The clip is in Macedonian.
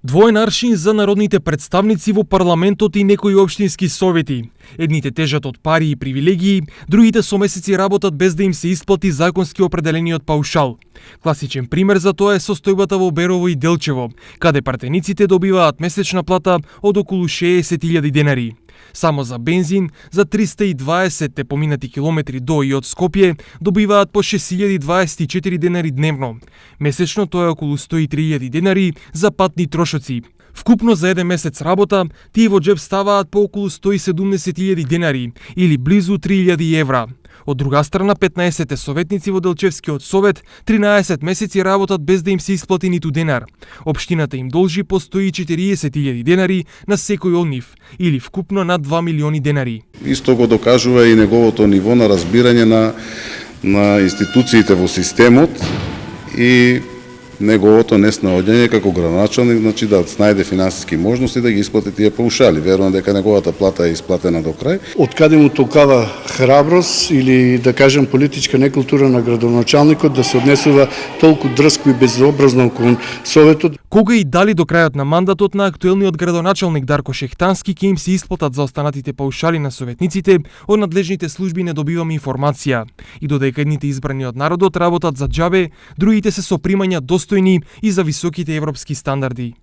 Двоен аршин за народните представници во парламентот и некои општински совети. Едните тежат од пари и привилегии, другите со месеци работат без да им се исплати законски определениот паушал. Класичен пример за тоа е состојбата во Берово и Делчево, каде партениците добиваат месечна плата од околу 60.000 денари. Само за бензин, за 320 поминати километри до и од Скопје, добиваат по 6.024 денари дневно. Месечно тоа е околу 103.000 денари за патни трошоци. Вкупно за еден месец работа, тие во джеб ставаат по околу 170.000 денари, или близу 3.000 евра. Од друга страна, 15 советници во Делчевскиот совет 13 месеци работат без да им се исплати ниту денар. Општината им должи по 140.000 денари на секој од нив, или вкупно над 2 милиони денари. Исто го докажува и неговото ниво на разбирање на институциите во системот и неговото неснаоѓање како градоначалник, значи да снајде финансиски можности да ги исплати тие паушали. Верувам дека неговата плата е исплатена до крај. Откаде му толкава храброст или да кажем политичка некултура на градоначалникот да се однесува толку дрско и безобразно кон советот? Кога и дали до крајот на мандатот на актуелниот градоначалник Дарко Шехтански ќе им се исплатат за останатите паушали на советниците, од надлежните служби не добиваме информација. И додека едните избрани од народот работат за џабе, другите се со примања достојни и за високите европски стандарди.